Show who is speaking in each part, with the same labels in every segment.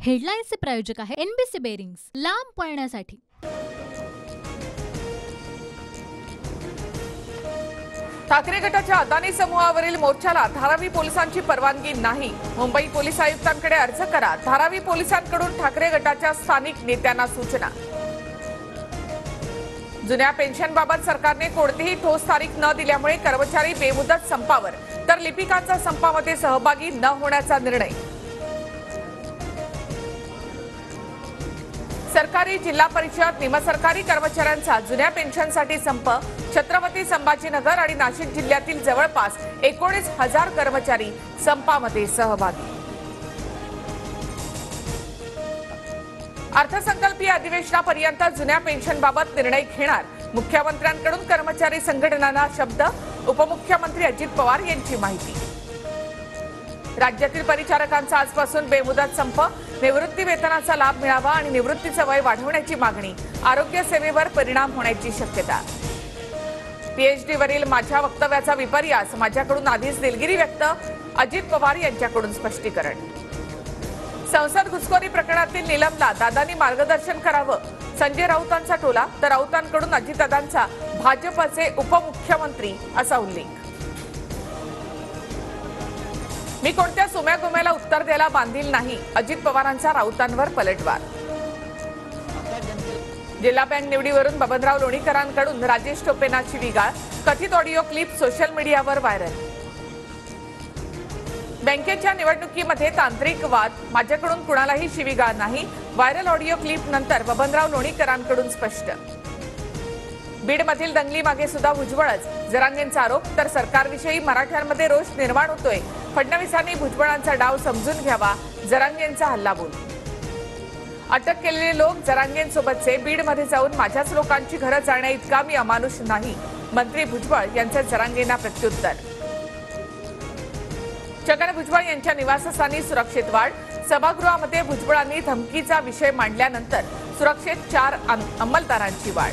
Speaker 1: हेडलाईन्सचे प्रायोजक आहे NBC bearings, लांब पळण्यासाठी।
Speaker 2: ठाकरे गटाच्या अदानी समूहावरील मोर्चाला धारावी पोलिसांची परवानगी नाही। मुंबई पोलीस आयुक्तांकडे अर्ज करा। धारावी पोलिसांकडून ठाकरे गटाच्या स्थानिक नेत्यांना सूचना। जुन्या पेन्शनबाबत सरकारने कोणतीही ठोस तारीख न दिल्यामुळे कर्मचारी बेमुदत संपावर, तर लिपिकांचा संपामध्ये सहभागी न होण्याचा निर्णय। सरकारी, जिल्हा परिषद, निमसरकारी कर्मचाऱ्यांचा जुन्या पेन्शनसाठी संप। छत्रपती संभाजीनगर आणि नाशिक जिल्ह्यातील जवळपास 19,000 कर्मचारी संपामध्ये सहभागी। अर्थसंकल्पीय अधिवेशनापर्यंत जुन्या पेन्शनबाबत निर्णय घेणार। मुख्यमंत्र्यांकडून कर्मचारी संघटनांना शब्द। उपमुख्यमंत्री अजित पवार यांची माहिती। राज्यातील परिचारकांचा आजपासून बेमुदत संप। निवृत्ती वेतनाचा लाभ मिळावा आणि निवृत्तीचं वय वाढवण्याची मागणी। आरोग्य सेवेवर परिणाम होण्याची शक्यता। पीएचडीवरील माझ्या वक्तव्याचा विपर्यास, माझ्याकडून आधीच दिलगिरी व्यक्त। अजित पवार यांच्याकडून स्पष्टीकरण। संसद घुसखोरी प्रकरणातील निलमला दादांनी मार्गदर्शन करावं। संजय राऊतांचा टोला, तर राऊतांकडून अजितदादांचा भाजपचे उपमुख्यमंत्री असा उल्लेख। मी कोणत्या सोम्यागोम्याला उत्तर द्यायला बांधील नाही। अजित पवारांचा राऊतांवर पलटवार। जिल्हा बँक निवडीवरून बबनराव लोणीकरांकडून राजेश टोपेंना शिवीगाळ। कथित ऑडिओ क्लिप सोशल मीडियावर व्हायरल। बँकेच्या निवडणुकीमध्ये तांत्रिक वाद, माझ्याकडून कुणालाही शिवीगाळ नाही। व्हायरल ऑडिओ क्लिप नंतर बबनराव लोणीकरांकडून स्पष्ट। बीडमधील दंगली मागे सुद्धा भुजबळच, जरांगेंचा आरोप। तर सरकारविषयी मराठ्यांमध्ये रोष निर्माण होतोय। फडणवीसांनी भुजबळांचा डाव समजून घ्यावा, जरांगेंचा हल्लाबोल। अटक केलेले लोक जरांगेंसोबतचे, बीडमध्ये जाऊन माझ्याच लोकांची घरं जाळण्या इतका मी अमानुष नाही। मंत्री भुजबळ यांचं जरांगेंना प्रत्युत्तर। छगन भुजबळ यांच्या निवासस्थानी सुरक्षेत वाढ। सभागृहामध्ये भुजबळांनी धमकीचा विषय मांडल्यानंतर सुरक्षेत 4 अंमलदारांची वाढ।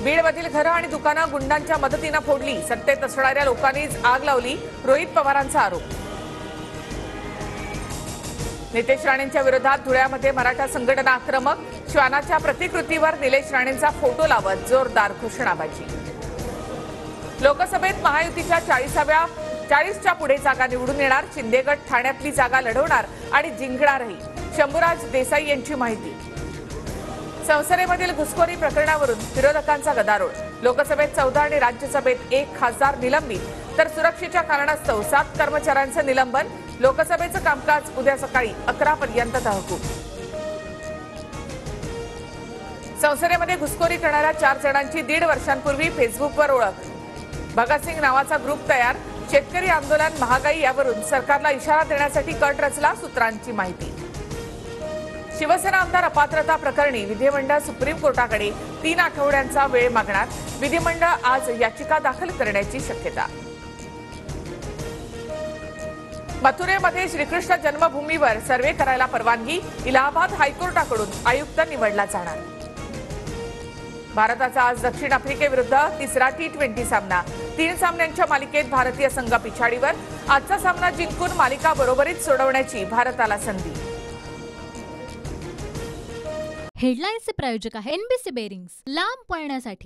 Speaker 2: बीडमधील घरं आणि दुकानं गुंडांच्या मदतीनं फोडली। सत्तेत असणाऱ्या लोकांनीच आग लावली, रोहित पवारांचा आरोप। नितेश राणेंच्या विरोधात धुळ्यामध्ये मराठा संघटना आक्रमक। श्वानाच्या प्रतिकृतीवर निलेश राणेंचा फोटो लावत जोरदार घोषणाबाजी। लोकसभेत महायुतीच्या 40च्या पुढे जागा निवडून येणार। शिंदेगड ठाण्यातली जागा लढवणार आणि जिंकणारही, शंभूराज देसाई यांची माहिती। संसदेमधील घुसखोरी प्रकरणावरून विरोधकांचा गदारोळ। लोकसभेत 14 आणि राज्यसभेत 1 खासदार निलंबित, तर सुरक्षेच्या कारणास्तव 7 कर्मचाऱ्यांचं निलंबन। लोकसभेचं कामकाज उद्या सकाळी 11 पर्यंत तहकूब। संसदेमध्ये घुसखोरी करणाऱ्या 4 जणांची 1.5 वर्षांपूर्वी फेसबुकवर ओळख। भगतसिंग नावाचा ग्रुप तयार। शेतकरी आंदोलन, महागाई यावरून सरकारला इशारा देण्यासाठी कट रचला, सूत्रांची माहिती। शिवसेना आमदार अपात्रता प्रकरणी विधिमंडळ सुप्रीम कोर्टाकडे 3 आठवड्यांचा वेळ मागणार। विधिमंडळ आज याचिका दाखल करण्याची शक्यता। मथुरेमध्ये श्रीकृष्ण जन्मभूमीवर सर्वे करायला परवानगी। इलाहाबाद हायकोर्टाकडून आयुक्त निवडला जाणार। भारताचा आज दक्षिण आफ्रिकेविरुद्ध 3रा T20 सामना। 3 सामन्यांच्या मालिकेत भारतीय संघ पिछाडीवर। आजचा सामना जिंकून मालिका बरोबरीत सोडवण्याची भारताला संधी।
Speaker 1: हेडलाईन्सचे प्रायोजक आहे एनबीसी बेरिंग्स, लांब पळण्यासाठी।